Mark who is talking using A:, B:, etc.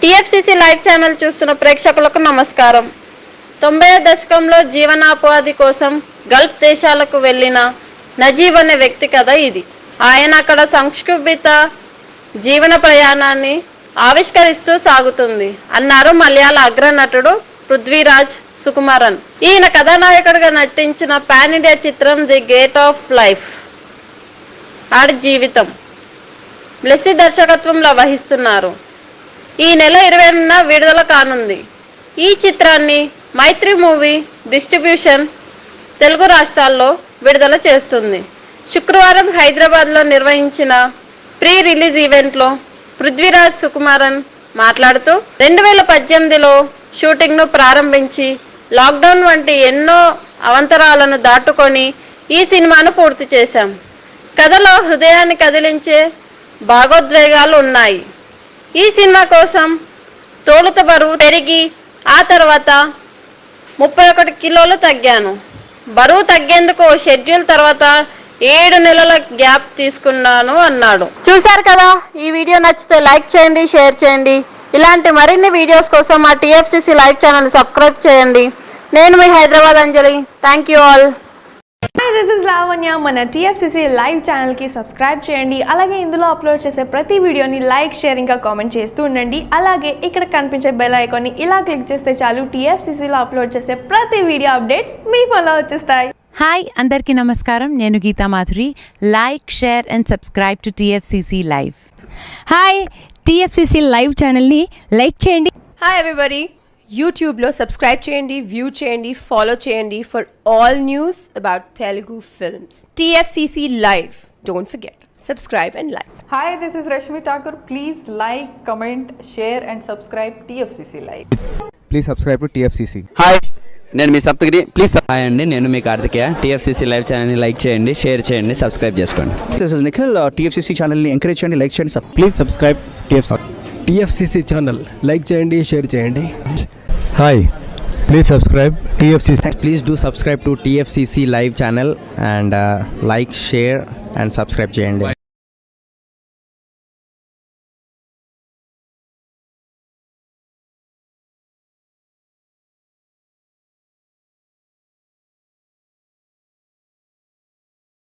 A: TFCC live channel చూస్తున్న ప్రేక్షకులకు నమస్కారం. 90వ దశకంలో జీవనోపాధి కోసం గల్ఫ్ దేశాలకు వెళ్లిన నజీబ్ అనే వ్యక్తి కథ ఇది. ఆయన అక్కడ సంక్షుభిత జీవన ప్రయాణాన్ని ఆవిష్కరిస్తూ సాగుతుంది అన్నారు మలయాళ అగ్రనటుడు పృథ్వీరాజ్ సుకుమారన్. ఈయన కథానాయకుడిగా నటించిన పాన్ ఇండియా చిత్రం the gate of life Audi జీవితం బ్లెస్సీ దర్శకత్వంలో వహిస్తున్నారు. ఈ నెల 20న విడుదల కానుంది. ఈ చిత్రాన్ని మైత్రి మూవీ డిస్ట్రిబ్యూషన్ తెలుగు రాష్ట్రాల్లో విడుదల చేస్తుంది. శుక్రవారం హైదరాబాద్లో నిర్వహించిన ప్రీ రిలీజ్ ఈవెంట్లో పృథ్వీరాజ్ సుకుమారన్ మాట్లాడుతూ 2018లో షూటింగ్ను ప్రారంభించి లాక్డౌన్ వంటి ఎన్నో అవంతరాలను దాటుకొని ఈ సినిమాను పూర్తి చేశాం. కథలో హృదయాన్ని కదిలించే భావోద్వేగాలు ఉన్నాయి. ఈ సినిమా కోసం తోలుత బరువు పెరిగి ఆ తర్వాత 31 కిలోలు తగ్గాను. బరువు తగ్గేందుకు షెడ్యూల్ తర్వాత 7 నెలల గ్యాప్ తీసుకున్నాను అన్నాడు. చూశారు కదా, ఈ వీడియో నచ్చితే లైక్ చేయండి, షేర్ చేయండి. ఇలాంటి మరిన్ని వీడియోస్ కోసం మా టీఎఫ్సీసీ లైవ్ ఛానల్ సబ్స్క్రైబ్ చేయండి. నేను మీ Hyderabad Anjali. Thank you all.
B: Hi, this is Lavanya. మన టీఎఫ్సీసీ లైవ్ ఛానల్కి సబ్స్క్రైబ్ చేయండి. అలాగే ఇందులో అప్లోడ్ చేసే ప్రతి వీడియోని లైక్, షేర్ ఇంకా కామెంట్ చేస్తూ ఉండండి. అలాగే ఇక్కడ కనిపించే బెల్ ఐకాన్ని ఇలా క్లిక్ చేస్తే చాలు టీఎఫ్సీసీలో అప్లోడ్ చేసే ప్రతి వీడియో అప్డేట్స్ మీ ఫోన్లో వచ్చేస్తాయి.
C: హాయ్, అందరికీ నమస్కారం. నేను Geetha Madhuri. Like, share and subscribe to TFCC live.
D: Hi, TFCC live ఛానల్ని లైక్ చేయండి.
E: హాయ్ ఎవ్రీబడి, యూట్యూబ్లో సబ్స్క్రైబ్ చేయండి, వ్యూ చేయండి, ఫాలో చేయండి for all news about Telugu films. TFCC live, don't forget, subscribe and like.
F: Hi, this is Rashmi Thakur. Please like, comment, share and subscribe TFCC Live.
G: Please subscribe to TFCC.
H: Hi, నేను మీ Saptagiri. Please
I: hi అండి, నేను మీ Karthikeya. TFCC live ఛానల్ని like చేయండి, share చేయండి, subscribe చేసుకోండి.
G: This is Nikhil. TFCC ఛానల్ని encourage చేయండి, like చేయండి.
J: Please subscribe TFCC channel. Like చేయండి, షేర్ చేయండి.
K: Hi, please subscribe TFCC.
I: Please do subscribe to TFCC live channel and like, share and subscribe చేయండి.